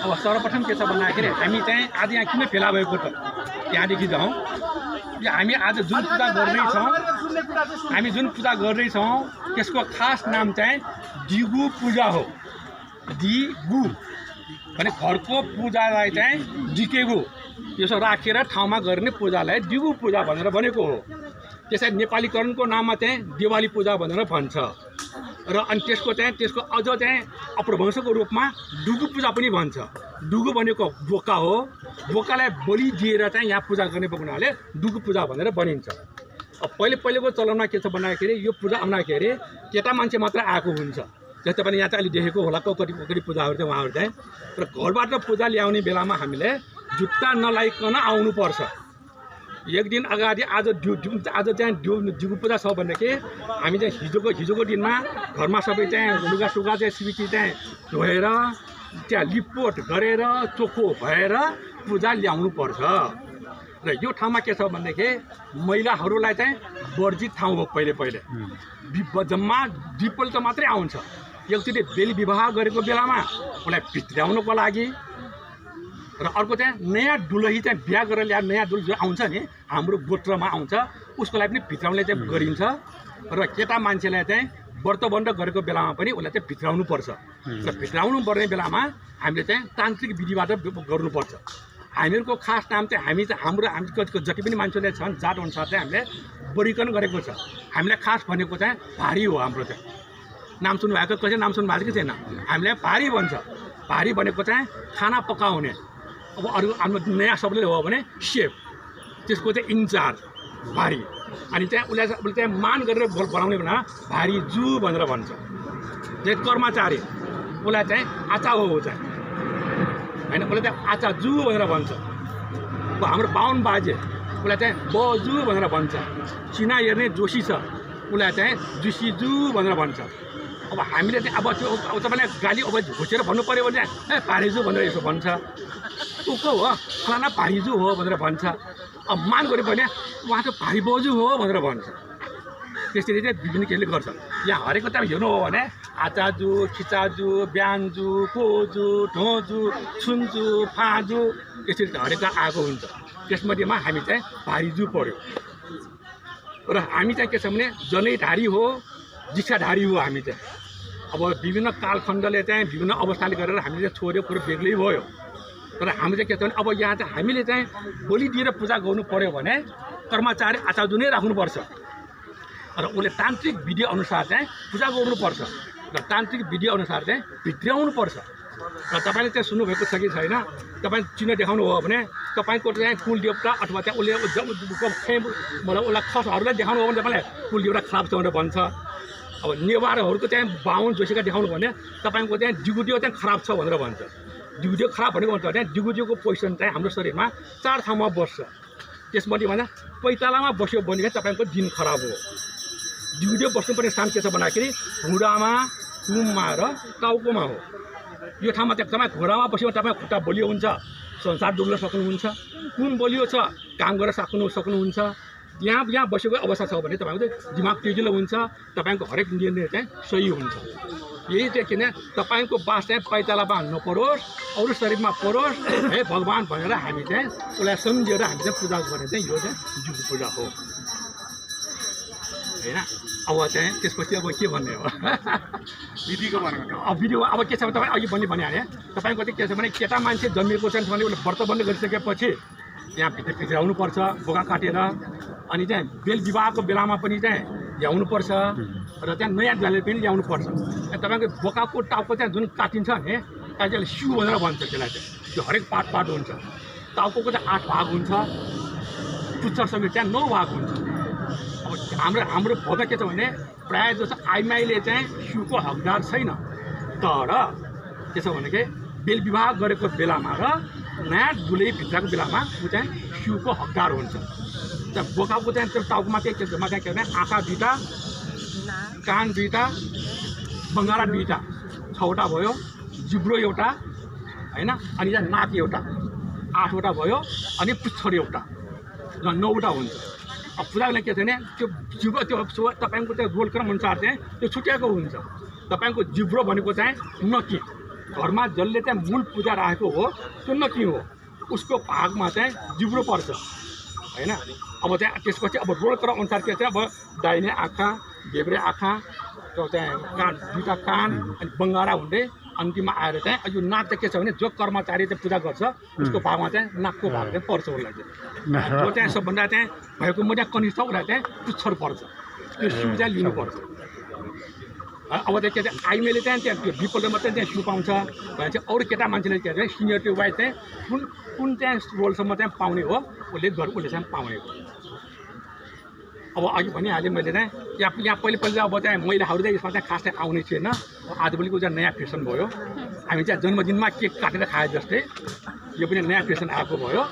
अब सर्वप्रथम के छ भन्दाखेरि हामी चाहिँ आज यहाँ किन फेला भएको त त्यहाँदेखि जाउँ। यो हामी आज जुन पूजा गर्दैछौँ त्यसको खास नाम चाहिँ दिगु पूजा हो। दिगु भने घरको पूजालाई चाहिँ डिकेगु यसो राखेर ठाउँमा गर्ने पूजालाई दिगु पूजा भनेर भनेको हो। त्यसै नेपालीकरणको नाममा चाहिँ दिवाली पूजा भनेर भन्छ र अनि त्यसको अझ चाहिँ अपभ्रंशको रूपमा डुगु पूजा पनि भन्छ। डुगु भनेको बोका हो, बोकालाई बलि दिएर चाहिँ यहाँ पूजा गर्ने हुनाले डुगु पूजा भनेर भनिन्छ। अब पहिलेको चलनमा के छ भन्दाखेरि यो पूजा आउँदाखेरि केटा मान्छे मात्र आएको हुन्छ। जस्तै पनि यहाँ चाहिँ अहिले देखेको होला कति पूजाहरू चाहिँ उहाँहरू चाहिँ र घरबाट पूजा ल्याउने बेलामा हामीले जुत्ता नलाइकन आउनुपर्छ। एक दिन अगाडि आज चाहिँ दिगु पूजा छ भनेदेखि हामी चाहिँ हिजोको दिनमा घरमा सबै चाहिँ लुगासुगा चाहिँ सिबिची चाहिँ धोएर त्यहाँ लिपपोट गरेर चोखो भएर पूजा ल्याउनुपर्छ। र यो ठाउँमा के छ भनेदेखि महिलाहरूलाई चाहिँ वर्जित ठाउँ हो। पहिले जम्मा दुईपल्ट मात्रै आउँछ। एकचोटि बेली विवाह गरेको बेलामा उसलाई भित्र्याउनको लागि र अर्को चाहिँ नयाँ दुलही चाहिँ बिहा गरेर ल्याएर नयाँ दुलही जो आउँछ नि हाम्रो गोत्रमा आउँछ उसको लागि पनि भित्राउने चाहिँ गरिन्छ। र केटा मान्छेलाई चाहिँ व्रतबन्ध गरेको बेलामा पनि उसलाई चाहिँ भित्राउनु पर्छ। र भित्राउनु पर्ने बेलामा हामीले चाहिँ तान्त्रिक विधिबाट गर्नुपर्छ। हामीहरूको खास नाम चाहिँ हामी जति पनि मान्छेले छन् जात अनुसार चाहिँ हामीले वर्गीकरण गरेको छ। हामीलाई खास भनेको चाहिँ भारी हो। हाम्रो चाहिँ नाम सुन्नुभएको कसै नाम सुन्नुभएको कि छैन? हामीलाई भारी भन्छ। भारी भनेको चाहिँ खाना पकाउने। अब अरू हाम्रो नयाँ शब्दले हो भने सेफ, त्यसको चाहिँ इन्चार्ज भारी। अनि चाहिँ उसले चाहिँ मान गरेर बनाउने भनेर भारी जू भनेर भन्छ। जे कर्मचारी उसलाई चाहिँ आचा हो चाहिँ होइन, उसले चाहिँ आचा जू भनेर भन्छ। अब हाम्रो बाहुन बाजे उसलाई चाहिँ बजू भनेर भन्छ। चिना हेर्ने जोशी छ उसलाई चाहिँ जुसी जू भनेर भन्छ। अब हामीले चाहिँ अब तपाईँलाई गाली अब घुसेर भन्नु पऱ्यो भने चाहिँ भारीजू भनेर यसो भन्छ। ऊ को हो? फलाना भारीजू हो भनेर भन्छ। अब मान गऱ्यो भने उहाँ चाहिँ भारी बोजू हो भनेर भन्छ। त्यसरी चाहिँ विभिन्न केले गर्छ। यहाँ हरेको टाइम हेर्नु हो भने आचाजू, खिचाजू, ब्यान्जू, कोजू, ढोजू, छुन्जू, फाजू यसरी हरेक आएको हुन्छ। त्यसमध्येमा हामी चाहिँ भारीजू पऱ्यो। र हामी चाहिँ के छ भने जनैधारी हो, दीक्षाधारी हो। हामी चाहिँ अब विभिन्न कालखण्डले चाहिँ विभिन्न अवस्थाले गरेर हामीले चाहिँ छोड्यो कुरो बेग्लै भयो। तर हामी चाहिँ के छ भने अब यहाँ चाहिँ हामीले चाहिँ बलि दिएर पूजा गर्नु पऱ्यो भने कर्मचारी आचार्य नै राख्नुपर्छ र उसले तान्त्रिक विधि अनुसार चाहिँ पूजा गर्नुपर्छ र तान्त्रिक विधि अनुसार चाहिँ भित्र्याउनुपर्छ। र तपाईँले चाहिँ सुन्नुभएको छ कि छैन? तपाईँ चिन्ह देखाउनु हो भने तपाईँको चाहिँ कुल देवता अथवा चाहिँ उसले मतलब उसलाई खसहरूलाई देखाउनु हो भने तपाईँलाई कुल देवता खराब छ भनेर भन्छ। अब नेवारहरूको चाहिँ बाहुन जोशीका देखाउनु भने तपाईँको चाहिँ दिगुदियो चाहिँ खराब छ भनेर भन्छ। दिगुदियो खराब भनेको भन्छ भने दिगुदियोको पोजिसन चाहिँ हाम्रो शरीरमा 4 ठाउँमा बस्छ। त्यसमध्ये भन्दा पैतालामा बस्यो भने तपाईँको दिन खराब हो। दिगुदियो बस्नुपर्ने स्थान के छ भन्दाखेरि घुँडामा, कुममा र टाउकोमा हो। यो ठाउँमा चाहिँ तपाईँ घुँडामा बस्यो भने तपाईँ खुट्टा बलियो हुन्छ, संसार डुल्न सक्नुहुन्छ। कुम बलियो छ, काम गरेर सक्नुहुन्छ। यहाँ बसेको अवस्था छ भने तपाईँको चाहिँ दिमाग तेजिलो हुन्छ, तपाईँको हरेक निर्णय चाहिँ सही हुन्छ। यही चाहिँ किन तपाईँको बास चाहिँ पैतालामा नपरोस्, अरू शरीरमा परोस् हे भगवान् भनेर हामी चाहिँ उसलाई सम्झेर हामी चाहिँ पूजा गर्ने चाहिँ यो चाहिँ दिगु पूजा हो होइन। अब चाहिँ त्यसपछि अब के भन्ने हो विधिको बारेमा? विधि अब के छ भने तपाईँ अघि पनि भनिहाले तपाईँको चाहिँ के छ भने केटा मान्छे जन्मिएको छ भने उसले व्रतबन्ध गरिसकेपछि यहाँ भित्राउनुपर्छ बोका काटेर। अनि चाहिँ बेल विवाहको बेलामा पनि चाहिँ ल्याउनुपर्छ र त्यहाँ नयाँ दुवाले पनि ल्याउनुपर्छ। तपाईँको बोकाको टाउको चाहिँ जुन काटिन्छ भने त्यसले सिउ भनेर भन्छ। त्यसलाई चाहिँ त्यो हरेक पार्ट हुन्छ। टाउको चाहिँ 8 भाग हुन्छ, पुच्छर समेत चाहिँ 9 भाग हुन्छ। अब हाम्रो भोगा के छ भने प्रायः जस्तो आइमाईले चाहिँ सिउको हकदार छैन। तर के छ भने बेल विवाह गरेको बेलामा र नयाँ दुलै भित्रको बेलामा ऊ चाहिँ सिउको हकदार हुन्छ। त्यहाँ बोकाको चाहिँ त्यो टाउकोमा के छ भने आँखा 2टा, कान 2टा, बङ्गारा 2टा, 6वटा भयो, जिब्रो एउटा होइन, अनि यहाँ नाक एउटा, 8वटा भयो, अनि पुच्छर एउटा, 9वटा हुन्छ। अब पूजाले के छ भने त्यो जिब्रो त्यो तपाईँको त्यो रोलक्रम अनुसार चाहिँ त्यो छुट्याएको हुन्छ। तपाईँको जिब्रो भनेको चाहिँ नकी घरमा जसले चाहिँ मूल पूजा राखेको हो त्यो नकिन हो उसको भागमा चाहिँ जिब्रो पर्छ होइन। अब चाहिँ त्यसपछि अब रोल क्रम अनुसार के चाहिँ अब दाहिने आँखा देब्रे आँखा त्यो चाहिँ कान दुईवटा कान अनि बङ्गारा हुँदै अन्तिममा आएर चाहिँ यो नाक चाहिँ के छ भने जो कर्मचारी चाहिँ पूजा गर्छ उसको भागमा चाहिँ नाकको भाग चाहिँ पर्छ उसलाई चाहिँ जो चाहिँ सबभन्दा चाहिँ भएको म चाहिँ कनिष्ठ उसलाई चाहिँ पुच्छर पर्छ त्यो सिउ चाहिँ लिनुपर्छ। अब चाहिँ के चाहिँ आइमेले चाहिँ त्यहाँ त्यो बिपलले मात्रै त्यहाँ सिउ पाउँछ भने चाहिँ अरू केटा मान्छेले के चाहिँ सिनियरिटी वाइज चाहिँ कुन चाहिँ रोलसम्म चाहिँ पाउने हो उसले चाहिँ पाउने हो। अब अघि भनिहालेँ मैले चाहिँ यहाँ पहिले अब चाहिँ महिलाहरू चाहिँ यसमा चाहिँ खास चाहिँ आउने थिएन। आजभोलिको चाहिँ नयाँ फेसन भयो। हामी चाहिँ जन्मदिनमा केक काटेर खाए जस्तै यो पनि नयाँ फेसन आएको भयो।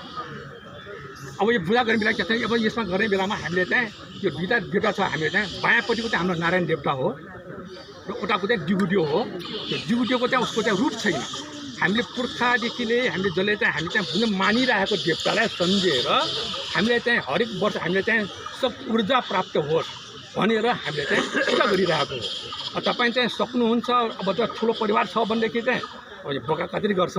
अब यो पूजा गर्ने बेला के छ अब यसमा गर्ने बेलामा हामीले चाहिँ यो दुईवटा देवता छ। हामीले चाहिँ बायाँपट्टिको चाहिँ हाम्रो नारायण देवता हो र उताको चाहिँ डिगुडियो हो। त्यो डिगुडियोको चाहिँ उसको चाहिँ रूप छैन। हामीले पुर्खादेखिले हामीले जसले चाहिँ हामी चाहिँ जुन मानिरहेको देवतालाई सम्झेर हामीले चाहिँ हरेक वर्ष हामीले चाहिँ सब ऊर्जा प्राप्त होस् भनेर हामीले चाहिँ पूजा गरिरहेको हो। तपाईँ चाहिँ सक्नुहुन्छ अब त्यो ठुलो परिवार छ भनेदेखि चाहिँ अब यो बोका कतिले गर्छ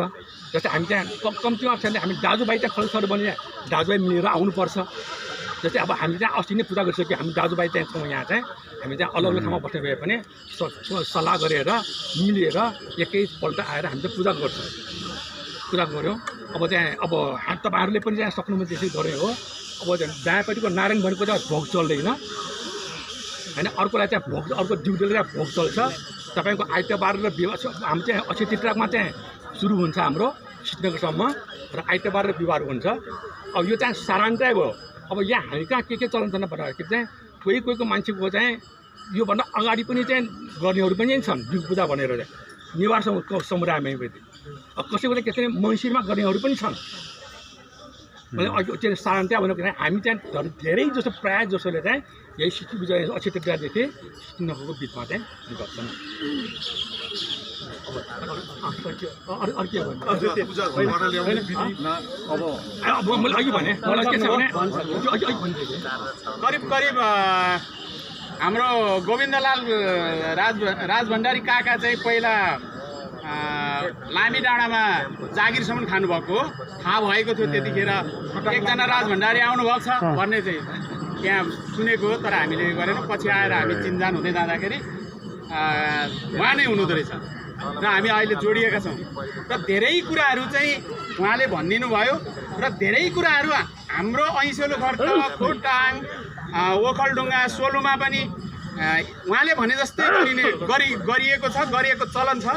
जस्तै हामी चाहिँ कम्तीमा छ भने हामी दाजुभाइ चाहिँ खल्छहरू भने दाजुभाइ मिलेर आउनुपर्छ। जस्तै अब हामीले चाहिँ अस्ति नै पूजा गरिसक्यो हामी दाजुभाइ चाहिँ छौँ यहाँ चाहिँ हामी चाहिँ अलग अलग ठाउँमा बस्ने भए पनि सल्लाह गरेर मिलेर एकैपल्ट आएर हामी चाहिँ पूजा गर्छौँ। पूजा गऱ्यौँ अब चाहिँ अब तपाईँहरूले पनि चाहिँ सक्नुहुन्छ त्यसै गरे हो। अब दायाँपट्टिको नारायण भनेको चाहिँ भोग चल्दैन होइन। अर्कोलाई चाहिँ भोग अर्को ड्युटीले चाहिँ भोग चल्छ। तपाईँको आइतबार र बिहिबार हामी चाहिँ अक्षय तृतीयामा चाहिँ सुरु हुन्छ हाम्रो सिद्धनगरसम्म र आइतबार र बिहिबार हुन्छ। अब यो चाहिँ सारांश भयो। अब यहाँ हामी कहाँ के चलन छन् भन्दाखेरि चाहिँ कोहीको मान्छेको चाहिँ योभन्दा अगाडि पनि चाहिँ गर्नेहरू पनि छन् दिग पूजा भनेर चाहिँ निवार समुदायमा कसैको चाहिँ के चाहिँ मङ्सिरमा गर्नेहरू पनि छन्। त्यो सारांश भनेको चाहिँ हामी चाहिँ धेरै जसो प्रायः जसोले चाहिँ यही सिक्की पूजा अक्षय तृतीयादेखि सिक्किमको बिचमा चाहिँ गर्छन्। अब मैले अघि भने मलाई के छ भने करिब करिब हाम्रो गोविन्दलाल राजभण्डारी काका चाहिँ पहिला लामी डाँडामा जागिरसम्म खानुभएको थाहा भएको थियो। त्यतिखेर एकजना राजभण्डारी आउनुभएको छ भन्ने चाहिँ त्यहाँ सुनेको हो तर हामीले गरेन। पछि आएर हामी चिनजान हुँदै जाँदाखेरि उहाँ नै हुनुहुँदो रहेछ र हामी अहिले जोडिएका छौँ र धेरै कुराहरू चाहिँ उहाँले भनिदिनु भयो र धेरै कुराहरू हाम्रो ऐँसेलो खर्च खोटाङ ओखलढुङ्गा सोलुमा पनि उहाँले भने जस्तै गरिएको छ गरिएको चलन छ।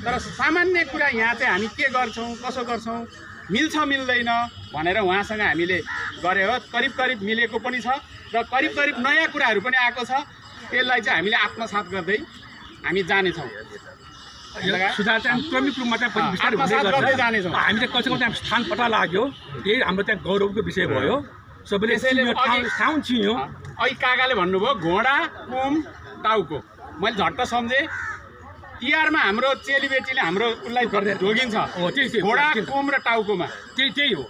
तर सामान्य कुरा यहाँ चाहिँ हामी के गर्छौँ कसो गर्छौँ मिल्छ मिल्दैन भनेर उहाँसँग हामीले गरे हो। करिब करिब मिलेको पनि छ र करिब करिब नयाँ कुराहरू पनि आएको छ। त्यसलाई चाहिँ हामीले आत्मसात गर्दै हामी जानेछौँ। सुधार चाहिँ क्रमिक रूपमा चाहिँ बिस्तारै हुँदै जानेछौँ। हामीले कसैको चाहिँ स्थान पत्ता लाग्यो यही हाम्रो चाहिँ गौरवको विषय भयो। सबैले ठाउँ चिन्यो। अघि काकाले भन्नुभयो घोडा कुम टाउको मैले झट्ट सम्झेँ। तिहारमा हाम्रो चेलीबेटीले हाम्रो उसलाई ढोगिन्छ घोडा कुम र टाउकोमा त्यही हो।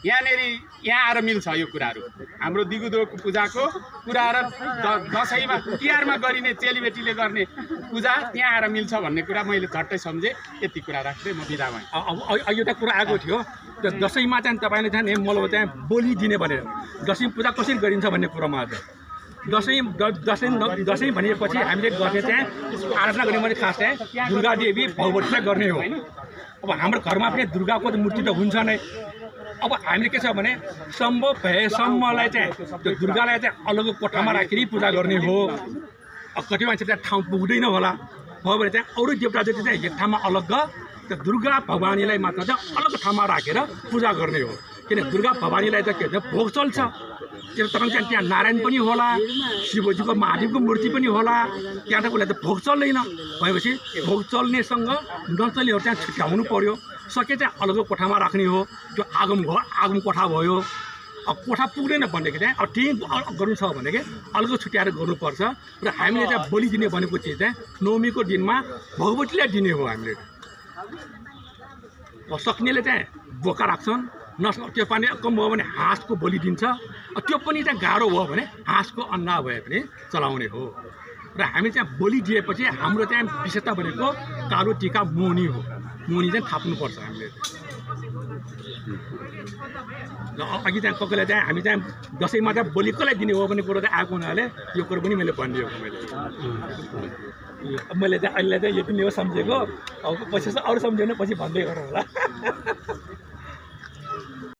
यहाँनिर यहाँ आएर मिल्छ यो कुराहरू हाम्रो दिगुदो पूजाको कुरा र दसैँमा तिहारमा गरिने चेलीबेटीले गर्ने पूजा त्यहाँ आएर मिल्छ भन्ने कुरा मैले झट्टै सम्झेँ। यति कुरा राख्दै म बिदा भएँ। अब एउटा कुरा आएको थियो त्यो दसैँमा चाहिँ तपाईँले चाहिँ मलाई चाहिँ बोली दिने भनेर दसैँ पूजा कसरी गरिन्छ भन्ने कुरोमा दसैँ भनेपछि हामीले गर्ने चाहिँ आराधना गर्ने भने खास चाहिँ दुर्गा देवी भगवतीलाई गर्ने हो। अब हाम्रो घरमा पनि दुर्गाको मूर्ति त हुन्छ नै। अब हामीले के छ भने सम्भव भएसम्मलाई चाहिँ त्यो दुर्गालाई चाहिँ अलग कोठामा राखेर पूजा गर्ने हो। अब कति मान्छे त्यहाँ ठाउँ पुग्दैन होला भयो भने चाहिँ अरू देवता जति चाहिँ एक ठाउँमा अलग त्यो दुर्गा भवानीलाई मात्र चाहिँ अलग ठाउँमा राखेर पूजा गर्ने हो। किन दुर्गा भवानीलाई त के भन्छ भोग चल्छ। त्यो तपाईँको त्यहाँ नारायण पनि होला शिवजीको महादेवको मूर्ति पनि होला त्यहाँ त उसलाई त भोग चल्दैन। भएपछि भोग चल्नेसँग नचल्नेहरू चाहिँ छुट्याउनु पर्यो। सके चाहिँ अलग कोठामा राख्ने हो। जो आगम कोठा भयो। अब कोठा पुग्दैन भनेदेखि चाहिँ अब त्यहीँ गर्नु छ भनेदेखि अलग छुट्याएर गर्नुपर्छ। र हामीले चाहिँ बलि दिने भनेको चिज चाहिँ नवमीको दिनमा भगवतीलाई दिने हो। हामीले सक्नेले चाहिँ बोका राख्छन् त्यो पनि कम भयो भने हाँसको बलि दिन्छ। त्यो पनि चाहिँ गाह्रो भयो भने हाँसको अन्डा भए पनि चलाउने हो। र हामी चाहिँ बलि दिएपछि हाम्रो चाहिँ विशेषता भनेको कालो टिका मोनी हो। मोनी चाहिँ थाप्नुपर्छ हामीले। र अघि चाहिँ कसैलाई चाहिँ हामी चाहिँ दसैँमा चाहिँ बलि कसलाई दिने हो भन्ने कुरो चाहिँ आएको हुनाले यो कुरो पनि मैले भनिदिएको मैले चाहिँ अहिले चाहिँ यो पनि हो सम्झेको। अब पछि अरू सम्झ्यो भने पछि भन्दै गरौँ होला।